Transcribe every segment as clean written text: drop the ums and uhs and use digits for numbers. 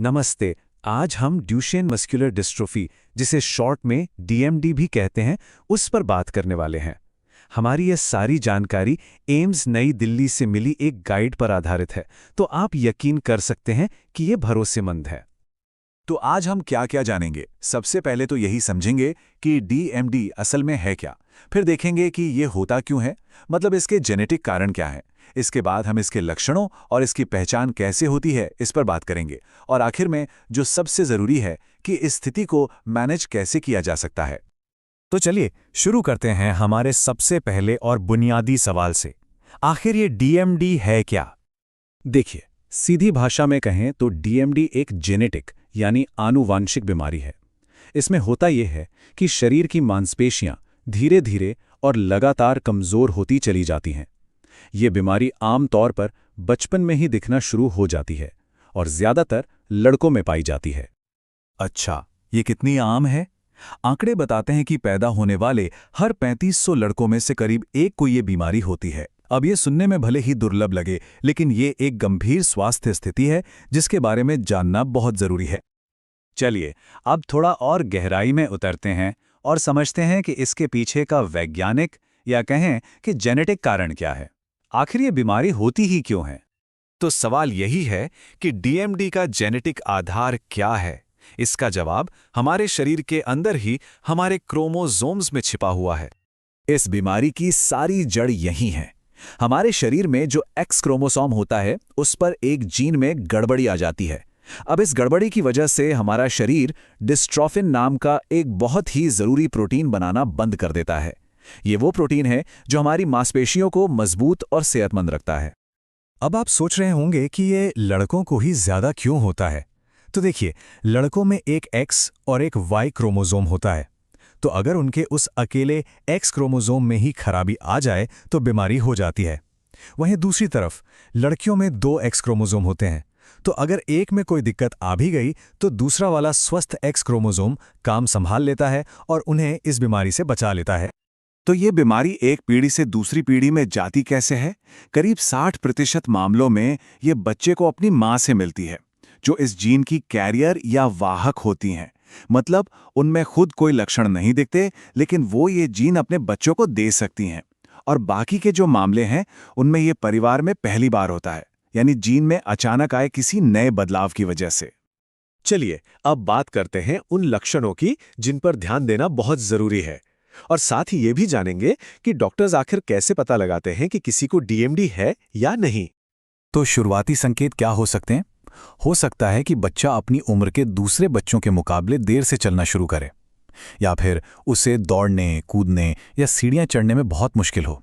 नमस्ते। आज हम ड्यूशेन मस्कुलर डिस्ट्रोफी, जिसे शॉर्ट में डीएमडी भी कहते हैं, उस पर बात करने वाले हैं। हमारी यह सारी जानकारी एम्स नई दिल्ली से मिली एक गाइड पर आधारित है, तो आप यकीन कर सकते हैं कि ये भरोसेमंद है। तो आज हम क्या क्या जानेंगे। सबसे पहले तो यही समझेंगे कि डीएमडी असल में है क्या। फिर देखेंगे कि ये होता क्यों है, मतलब इसके जेनेटिक कारण क्या है। इसके बाद हम इसके लक्षणों और इसकी पहचान कैसे होती है, इस पर बात करेंगे। और आखिर में जो सबसे ज़रूरी है कि इस स्थिति को मैनेज कैसे किया जा सकता है। तो चलिए शुरू करते हैं हमारे सबसे पहले और बुनियादी सवाल से। आखिर ये डीएमडी है क्या? देखिए, सीधी भाषा में कहें तो डीएमडी एक जेनेटिक यानी आनुवांशिक बीमारी है। इसमें होता यह है कि शरीर की मांसपेशियां धीरे धीरे और लगातार कमज़ोर होती चली जाती हैं। ये बीमारी आमतौर पर बचपन में ही दिखना शुरू हो जाती है और ज़्यादातर लड़कों में पाई जाती है। अच्छा, ये कितनी आम है? आंकड़े बताते हैं कि पैदा होने वाले हर 3500 लड़कों में से करीब एक को ये बीमारी होती है। अब ये सुनने में भले ही दुर्लभ लगे, लेकिन ये एक गंभीर स्वास्थ्य स्थिति है जिसके बारे में जानना बहुत ज़रूरी है। चलिए, अब थोड़ा और गहराई में उतरते हैं और समझते हैं कि इसके पीछे का वैज्ञानिक या कहें कि जेनेटिक कारण क्या है। आखिर ये बीमारी होती ही क्यों है? तो सवाल यही है कि डीएमडी का जेनेटिक आधार क्या है। इसका जवाब हमारे शरीर के अंदर ही हमारे क्रोमोसोम्स में छिपा हुआ है। इस बीमारी की सारी जड़ यही है। हमारे शरीर में जो एक्स क्रोमोसोम होता है, उस पर एक जीन में गड़बड़ी आ जाती है। अब इस गड़बड़ी की वजह से हमारा शरीर डिस्ट्रोफिन नाम का एक बहुत ही ज़रूरी प्रोटीन बनाना बंद कर देता है। ये वो प्रोटीन है जो हमारी मांसपेशियों को मजबूत और सेहतमंद रखता है। अब आप सोच रहे होंगे कि ये लड़कों को ही ज़्यादा क्यों होता है। तो देखिए, लड़कों में एक एक्स और एक वाई क्रोमोसोम होता है। तो अगर उनके उस अकेले एक्स क्रोमोसोम में ही खराबी आ जाए तो बीमारी हो जाती है। वहीं दूसरी तरफ लड़कियों में 2 एक्स क्रोमोसोम होते हैं। तो अगर एक में कोई दिक्कत आ भी गई तो दूसरा वाला स्वस्थ एक्स क्रोमोसोम काम संभाल लेता है और उन्हें इस बीमारी से बचा लेता है। तो ये बीमारी एक पीढ़ी से दूसरी पीढ़ी में जाती कैसे है? करीब 60% मामलों में ये बच्चे को अपनी माँ से मिलती है, जो इस जीन की कैरियर या वाहक होती हैं। मतलब उनमें खुद कोई लक्षण नहीं दिखते, लेकिन वो ये जीन अपने बच्चों को दे सकती हैं। और बाकी के जो मामले हैं, उनमें ये परिवार में पहली बार होता है, यानी जीन में अचानक आए किसी नए बदलाव की वजह से। चलिए अब बात करते हैं उन लक्षणों की जिन पर ध्यान देना बहुत जरूरी है, और साथ ही ये भी जानेंगे कि डॉक्टर्स आखिर कैसे पता लगाते हैं कि किसी को डीएमडी है या नहीं। तो शुरुआती संकेत क्या हो सकते हैं? हो सकता है कि बच्चा अपनी उम्र के दूसरे बच्चों के मुकाबले देर से चलना शुरू करे, या फिर उसे दौड़ने, कूदने या सीढ़ियां चढ़ने में बहुत मुश्किल हो।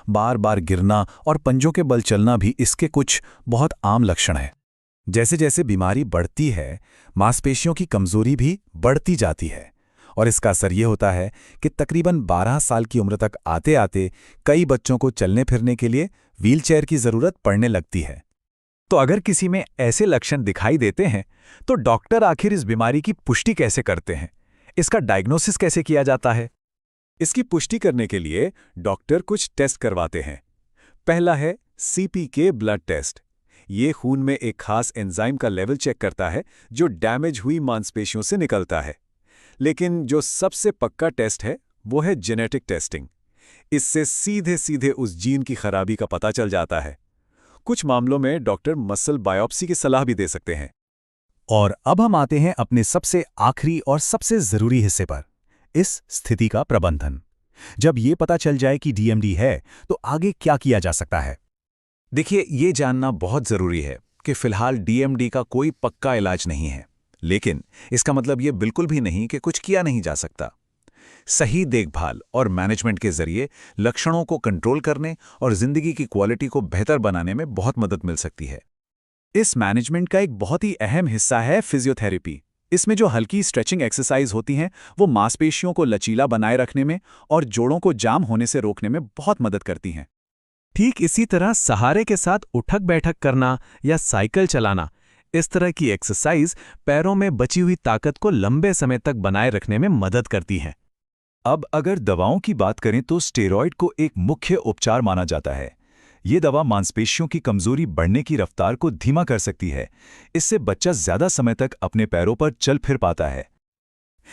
बार बार गिरना और पंजों के बल चलना भी इसके कुछ बहुत आम लक्षण हैं। जैसे जैसे बीमारी बढ़ती है, मांसपेशियों की कमजोरी भी बढ़ती जाती है, और इसका असर ये होता है कि तकरीबन 12 साल की उम्र तक आते आते कई बच्चों को चलने फिरने के लिए व्हीलचेयर की ज़रूरत पड़ने लगती है। तो अगर किसी में ऐसे लक्षण दिखाई देते हैं, तो डॉक्टर आखिर इस बीमारी की पुष्टि कैसे करते हैं? इसका डायग्नोसिस कैसे किया जाता है? इसकी पुष्टि करने के लिए डॉक्टर कुछ टेस्ट करवाते हैं। पहला है सीपीके ब्लड टेस्ट। ये खून में एक खास एंजाइम का लेवल चेक करता है जो डैमेज हुई मांसपेशियों से निकलता है। लेकिन जो सबसे पक्का टेस्ट है वो है जेनेटिक टेस्टिंग। इससे सीधे सीधे उस जीन की खराबी का पता चल जाता है। कुछ मामलों में डॉक्टर मसल बायोप्सी की सलाह भी दे सकते हैं। और अब हम आते हैं अपने सबसे आखिरी और सबसे ज़रूरी हिस्से पर, इस स्थिति का प्रबंधन। जब ये पता चल जाए कि डीएमडी है, तो आगे क्या किया जा सकता है? देखिए, ये जानना बहुत ज़रूरी है कि फिलहाल डीएमडी का कोई पक्का इलाज नहीं है, लेकिन इसका मतलब ये बिल्कुल भी नहीं कि कुछ किया नहीं जा सकता। सही देखभाल और मैनेजमेंट के जरिए लक्षणों को कंट्रोल करने और जिंदगी की क्वालिटी को बेहतर बनाने में बहुत मदद मिल सकती है। इस मैनेजमेंट का एक बहुत ही अहम हिस्सा है फिजियोथेरेपी। इसमें जो हल्की स्ट्रेचिंग एक्सरसाइज होती हैं, वो मांसपेशियों को लचीला बनाए रखने में और जोड़ों को जाम होने से रोकने में बहुत मदद करती हैं। ठीक इसी तरह सहारे के साथ उठक बैठक करना या साइकिल चलाना, इस तरह की एक्सरसाइज पैरों में बची हुई ताकत को लंबे समय तक बनाए रखने में मदद करती हैं। अब अगर दवाओं की बात करें तो स्टेरॉयड को एक मुख्य उपचार माना जाता है। ये दवा मांसपेशियों की कमजोरी बढ़ने की रफ्तार को धीमा कर सकती है। इससे बच्चा ज्यादा समय तक अपने पैरों पर चल फिर पाता है।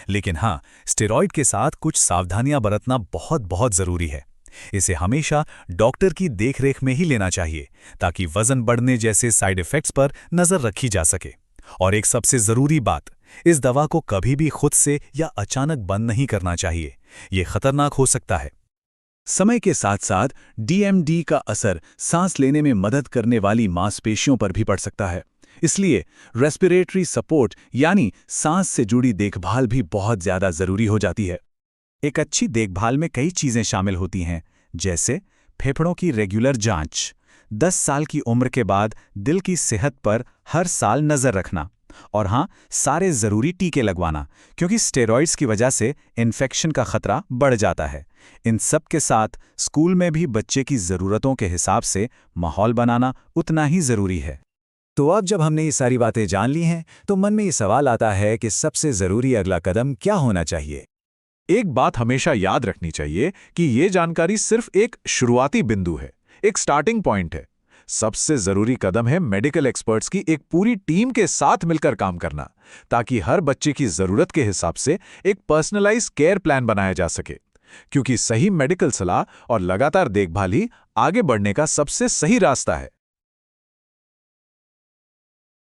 लेकिन हाँ, स्टेरॉइड के साथ कुछ सावधानियां बरतना बहुत बहुत जरूरी है। इसे हमेशा डॉक्टर की देखरेख में ही लेना चाहिए, ताकि वजन बढ़ने जैसे साइड इफेक्ट्स पर नजर रखी जा सके। और एक सबसे जरूरी बात, इस दवा को कभी भी खुद से या अचानक बंद नहीं करना चाहिए। ये खतरनाक हो सकता है। समय के साथ साथ DMD का असर सांस लेने में मदद करने वाली मांसपेशियों पर भी पड़ सकता है। इसलिए रेस्पिरेटरी सपोर्ट यानी सांस से जुड़ी देखभाल भी बहुत ज्यादा जरूरी हो जाती है। एक अच्छी देखभाल में कई चीजें शामिल होती हैं, जैसे फेफड़ों की रेगुलर जांच, 10 साल की उम्र के बाद दिल की सेहत पर हर साल नजर रखना, और हाँ, सारे जरूरी टीके लगवाना, क्योंकि स्टेरॉइड्स की वजह से इन्फेक्शन का खतरा बढ़ जाता है। इन सब के साथ स्कूल में भी बच्चे की जरूरतों के हिसाब से माहौल बनाना उतना ही जरूरी है। तो अब जब हमने ये सारी बातें जान ली हैं, तो मन में ये सवाल आता है कि सबसे जरूरी अगला कदम क्या होना चाहिए। एक बात हमेशा याद रखनी चाहिए कि ये जानकारी सिर्फ एक शुरुआती बिंदु है, एक स्टार्टिंग पॉइंट है। सबसे जरूरी कदम है मेडिकल एक्सपर्ट्स की एक पूरी टीम के साथ मिलकर काम करना, ताकि हर बच्चे की जरूरत के हिसाब से एक पर्सनलाइज केयर प्लान बनाया जा सके। क्योंकि सही मेडिकल सलाह और लगातार देखभाल ही आगे बढ़ने का सबसे सही रास्ता है।